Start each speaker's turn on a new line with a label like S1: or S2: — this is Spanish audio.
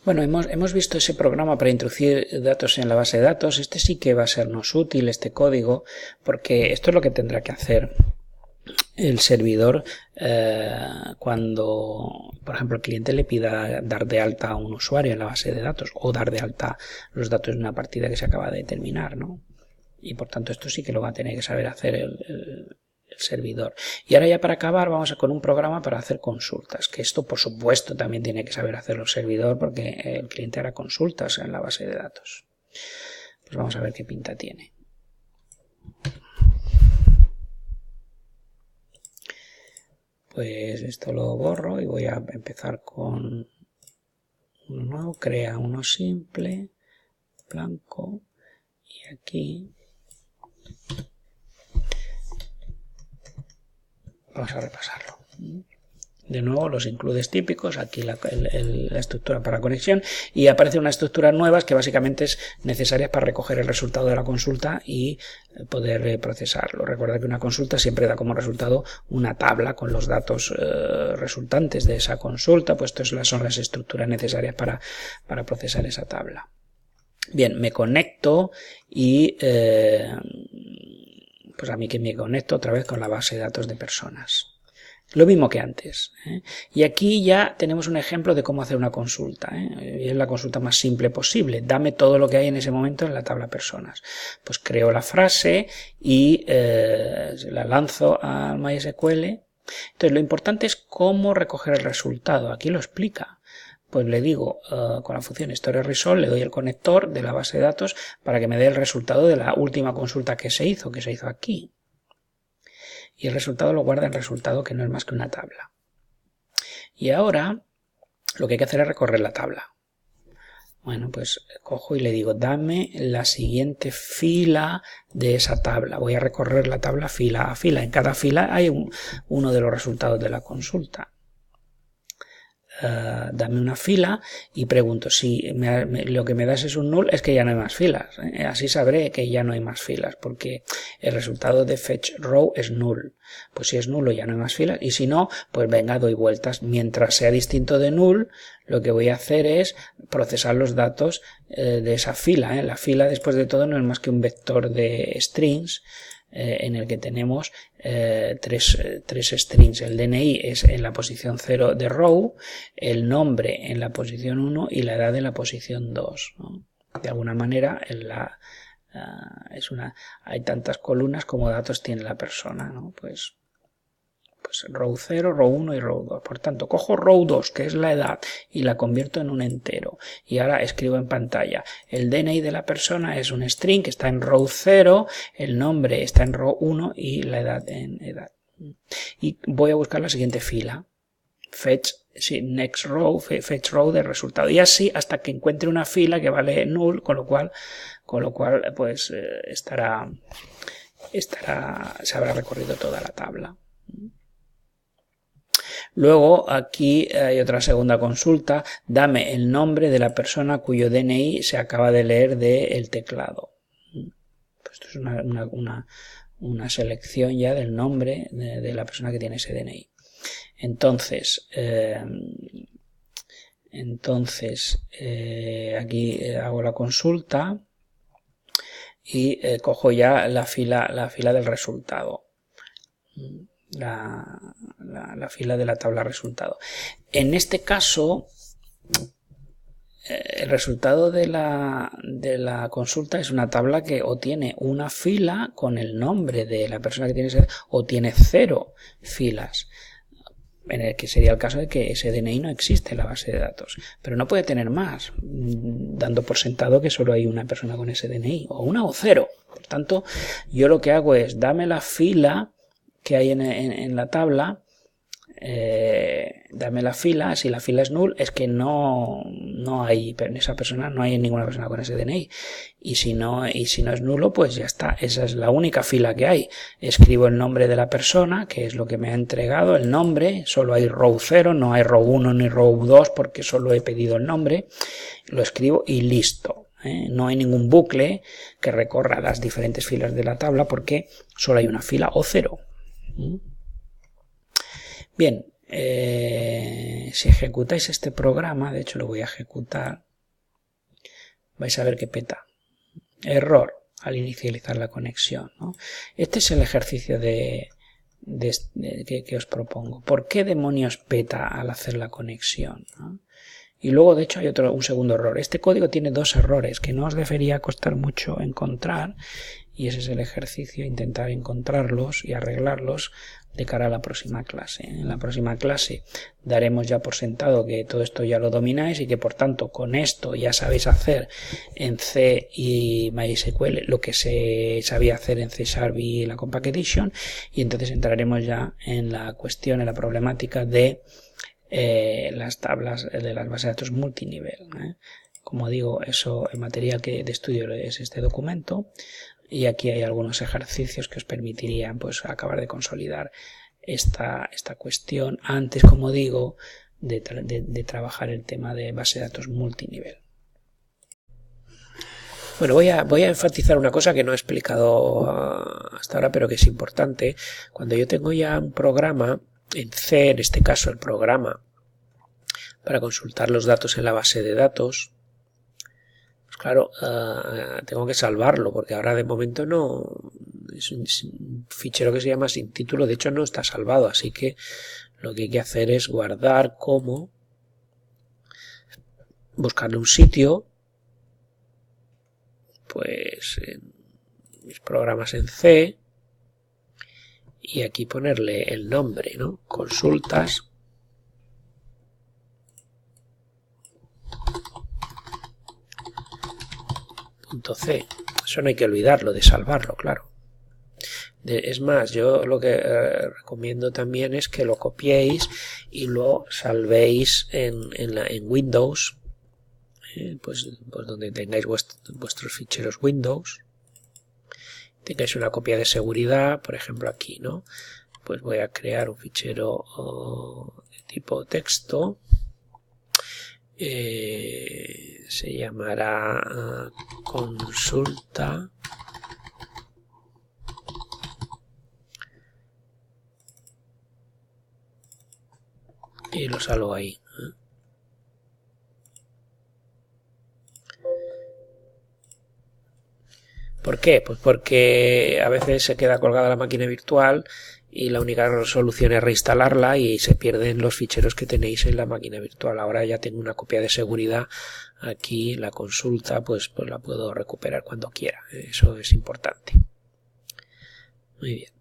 S1: Bueno, hemos visto ese programa para introducir datos en la base de datos. Este sí que va a sernos útil, este código, porque esto es lo que tendrá que hacer el servidor cuando, por ejemplo, el cliente le pida dar de alta a un usuario en la base de datos o dar de alta los datos de una partida que se acaba de terminar, ¿no? Y por tanto esto sí que lo va a tener que saber hacer el servidor. Y ahora ya para acabar vamos con un programa para hacer consultas, que esto por supuesto también tiene que saber hacerlo el servidor porque el cliente hará consultas en la base de datos. Pues vamos a ver qué pinta tiene. Pues esto lo borro y voy a empezar con uno nuevo. Crea uno simple, blanco, y aquí vamos a repasarlo. De nuevo los includes típicos, aquí la estructura para conexión, y aparecen unas estructuras nuevas que básicamente es necesarias para recoger el resultado de la consulta y poder procesarlo. Recuerda que una consulta siempre da como resultado una tabla con los datos resultantes de esa consulta, pues estas son las estructuras necesarias para procesar esa tabla. Bien, me conecto y pues a mí que me conecto otra vez con la base de datos de personas. Lo mismo que antes, ¿eh? Y aquí ya tenemos un ejemplo de cómo hacer una consulta, ¿eh? Y es la consulta más simple posible. Dame todo lo que hay en ese momento en la tabla personas. Pues creo la frase y la lanzo al MySQL. Entonces lo importante es cómo recoger el resultado. Aquí lo explica. Pues le digo con la función StoryResult, le doy el conector de la base de datos para que me dé el resultado de la última consulta que se hizo aquí. Y el resultado lo guarda en resultado, que no es más que una tabla. Y ahora lo que hay que hacer es recorrer la tabla. Bueno, pues cojo y le digo, dame la siguiente fila de esa tabla. Voy a recorrer la tabla fila a fila. En cada fila hay uno de los resultados de la consulta. Dame una fila y pregunto si lo que me das es un null, es que ya no hay más filas. Así sabré que ya no hay más filas porque el resultado de fetch row es null. Pues si es nulo ya no hay más filas y si no, pues venga, doy vueltas. Mientras sea distinto de null, lo que voy a hacer es procesar los datos de esa fila. La fila, después de todo, no es más que un vector de strings en el que tenemos tres strings. El DNI es en la posición 0 de row, el nombre en la posición 1 y la edad en la posición 2, ¿no? De alguna manera hay tantas columnas como datos tiene la persona, ¿no? Pues row 0, row 1 y row 2. Por tanto, cojo row 2, que es la edad, y la convierto en un entero. Y ahora escribo en pantalla. El DNI de la persona es un string que está en row 0, el nombre está en row 1 y la edad en edad. Y voy a buscar la siguiente fila. Fetch row de resultado. Y así hasta que encuentre una fila que vale null, con lo cual pues se habrá recorrido toda la tabla. Luego aquí hay otra segunda consulta, dame el nombre de la persona cuyo DNI se acaba de leer del teclado. Pues esto es una selección ya del nombre de la persona que tiene ese DNI. Entonces aquí hago la consulta y cojo ya la fila del resultado. La fila de la tabla resultado. En este caso, el resultado de la consulta es una tabla que o tiene una fila con el nombre de la persona que tiene ese, o tiene 0 filas, en el que sería el caso de que ese DNI no existe en la base de datos, pero no puede tener más, dando por sentado que solo hay una persona con ese DNI, o una o 0. Por tanto, yo lo que hago es, dame la fila que hay en la tabla, dame la fila. Si la fila es null, es que no hay, en esa persona no hay ninguna persona con ese DNI, y si no es nulo, pues ya está, esa es la única fila que hay. Escribo el nombre de la persona, que es lo que me ha entregado, el nombre, solo hay row 0, no hay row 1 ni row 2 porque solo he pedido el nombre, lo escribo y listo. No hay ningún bucle que recorra las diferentes filas de la tabla porque solo hay una fila o 0. Bien, si ejecutáis este programa, de hecho lo voy a ejecutar, vais a ver que peta. Error al inicializar la conexión, ¿no? Este es el ejercicio que os propongo. ¿Por qué demonios peta al hacer la conexión, ¿no? Y luego, de hecho, hay un segundo error. Este código tiene dos errores que no os debería costar mucho encontrar, y ese es el ejercicio, intentar encontrarlos y arreglarlos de cara a la próxima clase. En la próxima clase daremos ya por sentado que todo esto ya lo domináis y que por tanto con esto ya sabéis hacer en C y MySQL lo que se sabía hacer en C# y la Compact Edition, y entonces entraremos ya en la cuestión, en la problemática de las tablas de las bases de datos multinivel. Como digo, eso en materia de estudio es este documento, y aquí hay algunos ejercicios que os permitirían pues acabar de consolidar esta cuestión antes, como digo, de trabajar el tema de base de datos multinivel. Bueno, voy a enfatizar una cosa que no he explicado hasta ahora, pero que es importante. Cuando yo tengo ya un programa en C, en este caso el programa para consultar los datos en la base de datos, pues claro, tengo que salvarlo, porque ahora de momento no es un fichero que se llama sin título, de hecho no está salvado, así que lo que hay que hacer es guardar como, buscarle un sitio, pues en mis programas en C, y aquí ponerle el nombre, ¿no? Consultas. .c. Eso no hay que olvidarlo, de salvarlo, claro. Es más, yo lo que recomiendo también es que lo copiéis y lo salvéis en Windows, pues donde tengáis vuestros ficheros Windows, tengáis una copia de seguridad, por ejemplo aquí, ¿no? Pues voy a crear un fichero de tipo texto, se llamará consulta y lo salvo ahí. ¿Por qué? Pues porque a veces se queda colgada la máquina virtual y la única solución es reinstalarla y se pierden los ficheros que tenéis en la máquina virtual. Ahora ya tengo una copia de seguridad aquí, la consulta, pues la puedo recuperar cuando quiera. Eso es importante. Muy bien.